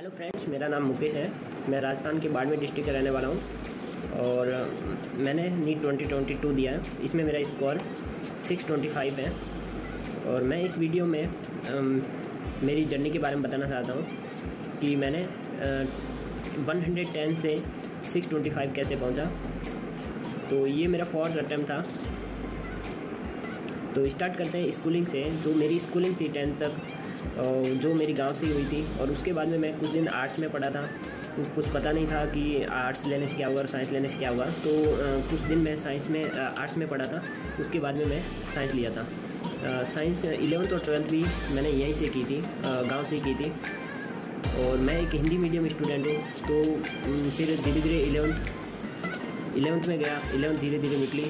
Hello friends, मेरा नाम मुकेश है। मैं राजस्थान के बाड़मेर डिस्ट्रिक्ट का रहने वाला हूँ और मैंने नीट 2022 दिया है। इसमें मेरा स्कोर 625 है और मैं इस वीडियो में मेरी जर्नी के बारे में बताना चाहता हूँ कि मैंने 110 से 625 कैसे पहुँचा। तो ये मेरा 4th अटैम्प्ट था। तो स्टार्ट करते हैं स्कूलिंग से। जो मेरी स्कूलिंग थी 10th तक, जो मेरी गांव से ही हुई थी और उसके बाद में मैं कुछ दिन आर्ट्स में पढ़ा था। कुछ पता नहीं था कि आर्ट्स लेने से क्या होगा और साइंस लेने से क्या होगा। तो कुछ दिन मैं आर्ट्स में पढ़ा था। उसके बाद में मैं साइंस लिया था। साइंस 11th और 12th भी मैंने यहीं से की थी, गांव से ही की थी। और मैं एक हिंदी मीडियम स्टूडेंट हूँ। तो फिर धीरे धीरे 11th में गया, 11th धीरे धीरे निकली।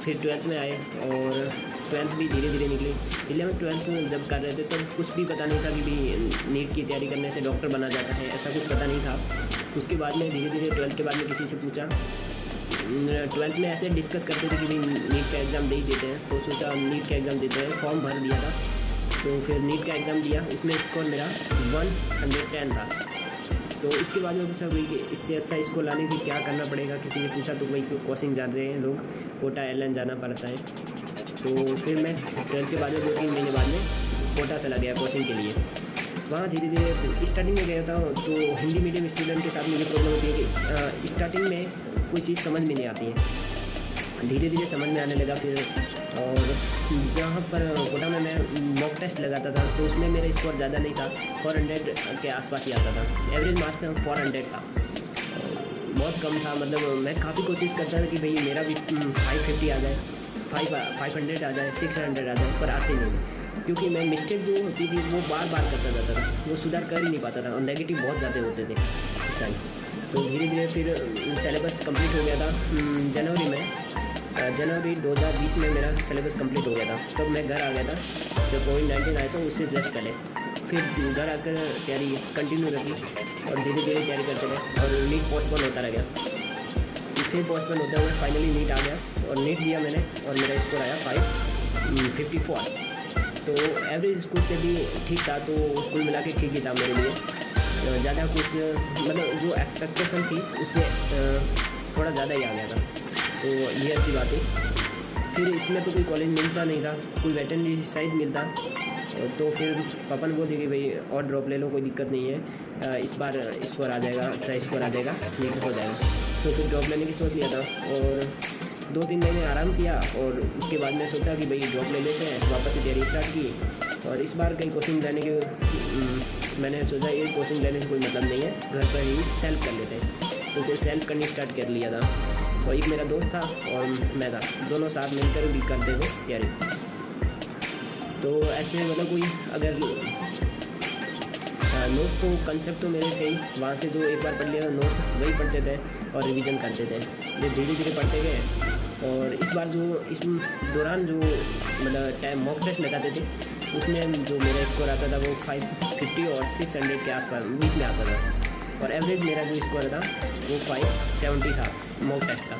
फिर 12th में आए और 12th भी धीरे धीरे निकली। 11th 12th जब कर रहे थे तब कुछ भी पता नहीं था कि भी नीट की तैयारी करने से डॉक्टर बना जाता है, ऐसा कुछ पता नहीं था। उसके बाद में धीरे धीरे 12th के बाद में किसी से पूछा। 12th में ऐसे डिस्कस करते थे कि भी नीट का एग्ज़ाम दे ही देते हैं। तो सोचा नीट का एग्ज़ाम देते हैं, फॉर्म भर दिया था। तो फिर नीट का एग्ज़ाम दिया, उसमें स्कोर मेरा 110 था। तो उसके बाद में पूछा भाई कि इससे अच्छा स्कोर लाने की क्या करना पड़ेगा। किसी ने पूछा तो भाई कोचिंग जाते हैं लोग, कोटा एयरलाइन जाना पड़ता है। तो फिर मैं 12th के बाद में 2-3 महीने बाद में कोटा चला गया कोचिंग के लिए। वहाँ धीरे धीरे स्टार्टिंग में गया था। तो हिंदी मीडियम स्टूडेंट के साथ मुझे प्रॉब्लम होती है कि स्टार्टिंग में कोई चीज़ समझ में नहीं आती है। धीरे धीरे समझ में आने लगा। फिर और जहाँ पर कोटा में मैं मॉक टेस्ट लगाता था तो उसमें मेरा स्कोर ज़्यादा नहीं था, 400 के आसपास ही आता था। एवरेज मार्क्स 400 था, बहुत कम था। मतलब मैं काफ़ी कोशिश करता था कि भाई मेरा भी 550 आ जाए, 500 आ जाए, 600 आ जाए, पर आते नहीं। क्योंकि मैं मिस्टेक जो होती थी वो बार बार करता जाता था, वो सुधार कर ही नहीं पाता था और नेगेटिव बहुत ज़्यादा होते थे उस टाइम। तो धीरे धीरे फिर सिलेबस कंप्लीट हो गया था। जनवरी 2020 में मेरा सिलेबस कंप्लीट हो गया था। तब मैं घर आ गया था जब कोविड-19 आया था, उससे जस्ट पहले। फिर घर आकर तैयारी कंटिन्यू रखी और धीरे धीरे तैयारी करते रहे और नीट पोस्टपोन होता रह गया। फिर पोस्टपोन होते हुए फाइनली नीट आ गया और नीट दिया मैंने और मेरा स्कोर आया 554। तो एवरेज स्कोर से भी ठीक था। तो कुल मिला के ठीक ही था मेरे लिए। ज़्यादा कुछ मतलब जो एक्सपेक्टेशन थी उससे थोड़ा ज़्यादा ही आ गया था। तो ये अच्छी बात है। फिर इसमें तो कोई कॉलेज मिलता नहीं था, कोई वेटरनरी साइड मिलता। तो फिर पापा ने बोल दिया कि भाई और ड्रॉप ले लो, कोई दिक्कत नहीं है, इस बार स्कोर आ जाएगा, अच्छा स्कोर आ जाएगा, नीट हो जाएगा। तो फिर ड्रॉप लेने की सोच लिया था और 2-3 महीने आराम किया। और उसके बाद में सोचा कि भाई ड्रॉप ले लेते हैं, वापस से तैयारी स्टार्ट की। और इस बार कहीं कोचिंग लेने के मैंने सोचा ये कोचिंग लेने से कोई मतलब नहीं है, घर पर ही सेल्फ कर लेते हैं। तो फिर सेल्फ करनी स्टार्ट कर लिया था। और एक मेरा दोस्त था और मैं था, दोनों साथ मिलकर भी करते थे तैयारी। तो ऐसे मतलब कोई अगर नोट्स को कंसेप्ट तो मेरे थे ही, वहाँ से जो एक बार पढ़ लिया नोट्स वही पढ़ते थे और रिवीजन करते थे। ये धीरे धीरे पढ़ते गए। और इस बार जो इस दौरान जो मतलब टाइम मॉक टेस्ट लगाते थे उसमें जो मेरा स्कोर आता था वो 550 और 600 के आसपास बीच में आता था। और एवरेज मेरा जो स्कोर था वो 570 था मॉक टेस्ट का।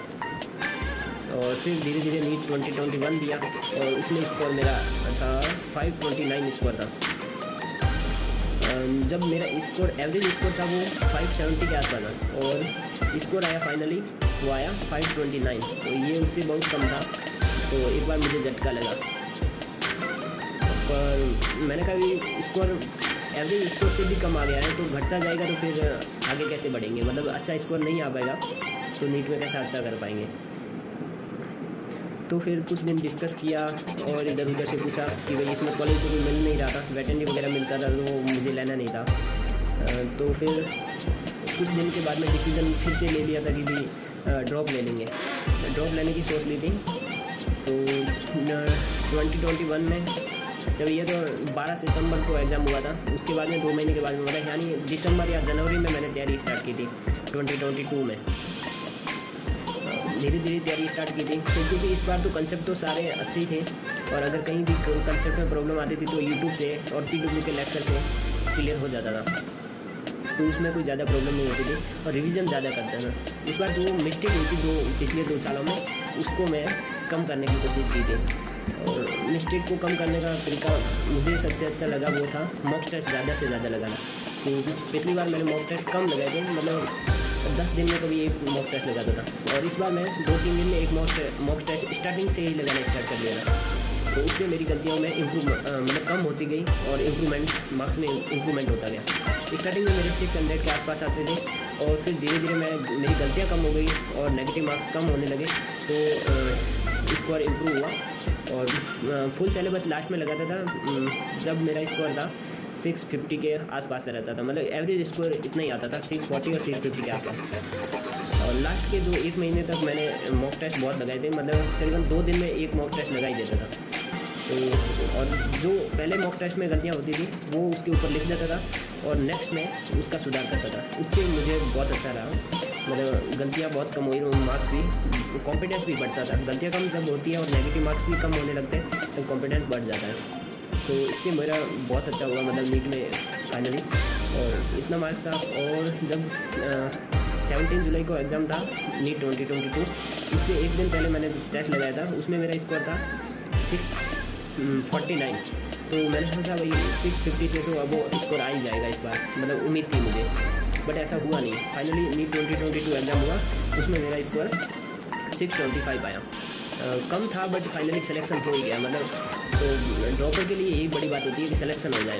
और फिर धीरे धीरे नीट 2021 दिया और उसमें स्कोर मेरा था 529 स्कोर था। जब मेरा स्कोर एवरेज स्कोर था वो 570 के आसपास था और स्कोर आया फाइनली वो आया 529। तो ये उससे बहुत कम था। तो एक बार मुझे झटका लगा। पर मैंने कहा कि स्कोर एवरेज स्कोर से भी कम आ गया है तो घटता जाएगा तो फिर आगे कैसे बढ़ेंगे, मतलब अच्छा स्कोर नहीं आ पाएगा तो नीट में कैसे अच्छा कर पाएंगे। तो फिर कुछ दिन डिस्कस किया और इधर उधर से पूछा कि भाई इसमें कॉलेज तो कोई मिल नहीं रहा था, वेटरनरी वगैरह मिलता था तो मुझे लेना नहीं था। तो फिर कुछ दिन के बाद में डिसीजन फिर से ले लिया था कि भाई ड्रॉप ले लेंगे। ड्रॉप लेने की सोच ली थी। तो 2021 में जब ये तो 12 सितंबर को एग्ज़ाम हुआ था, उसके बाद में 2 महीने के बाद में मतलब यानी दिसंबर या जनवरी में मैंने तैयारी स्टार्ट की थी 2022 में। धीरे धीरे तैयारी स्टार्ट की थी। तो क्योंकि इस बार तो कंसेप्ट तो सारे अच्छे ही थे और अगर कहीं भी कंसेप्ट में प्रॉब्लम आती थी तो यूट्यूब से और PW के लेक्चर से क्लियर हो जाता था। तो उसमें कोई ज़्यादा प्रॉब्लम नहीं होती थी और रिवीजन ज़्यादा करता था। इस बार जो मिस्टेक हुई थी जो पिछले 2 सालों में, उसको मैं कम करने की कोशिश की थी। और मिस्टेक को कम करने का तरीका मुझे सबसे अच्छा लगा वो था मॉक टेस्ट ज़्यादा से ज़्यादा लगाना। तो पिछली बार मैंने मॉक टेस्ट कम लगाए थे, मतलब 10 दिन में कभी एक मॉक टेस्ट लगाता था, और इस बार मैं 2-3 दिन में एक मॉक टेस्ट स्टार्टिंग से ही लगाना स्टार्ट कर दिया था। तो उससे मेरी गलतियों में मतलब कम होती गई और इम्प्रूवमेंट मार्क्स में इम्प्रूवमेंट होता गया। स्टार्टिंग में मेरे 600 के आसपास आते थे, और फिर धीरे धीरे मेरी गलतियाँ कम हो गई और नेगेटिव मार्क्स कम होने लगे, तो स्कोर इम्प्रूव हुआ। और फुल सिलेबस लास्ट में लगाता था जब मेरा स्कोर था 650 के आसपास रहता था, मतलब एवरेज स्कोर इतना ही आता था 640 और 650 के आसपास। और लास्ट के 1 महीने तक मैंने मॉक टेस्ट बहुत लगाए थे, मतलब तकरीबन 2 दिन में एक मॉक टेस्ट लगा ही देता था। तो और जो पहले मॉक टेस्ट में गलतियाँ होती थी वो उसके ऊपर लिख देता था और नेक्स्ट में उसका सुधार करता था। उससे मुझे बहुत अच्छा रहा, मतलब गलतियाँ बहुत कम हुई, मार्क्स भी, कॉन्फिडेंस भी बढ़ता था। गलतियाँ कम जब होती है और नेगेटिव मार्क्स भी कम होने लगते हैं तब कॉन्फिडेंस बढ़ जाता है। तो इससे मेरा बहुत अच्छा हुआ, मतलब नीट में फाइनली, और इतना मार्क्स था। और जब 17 जुलाई को एग्ज़ाम था नीट 2022, उससे एक दिन पहले मैंने टेस्ट लगाया था, उसमें मेरा स्कोर था 649। तो मैंने सोचा भाई 650 से तो अब वो स्कोर आ ही जाएगा इस बार, मतलब उम्मीद थी मुझे, बट ऐसा हुआ नहीं। फाइनली नीट 2022 एग्ज़ाम हुआ, उसमें मेरा स्कोर 625 आया। कम था बट फाइनली सिलेक्शन हो ही गया, मतलब तो ड्रॉपर के लिए यही बड़ी बात होती है कि सिलेक्शन हो जाए।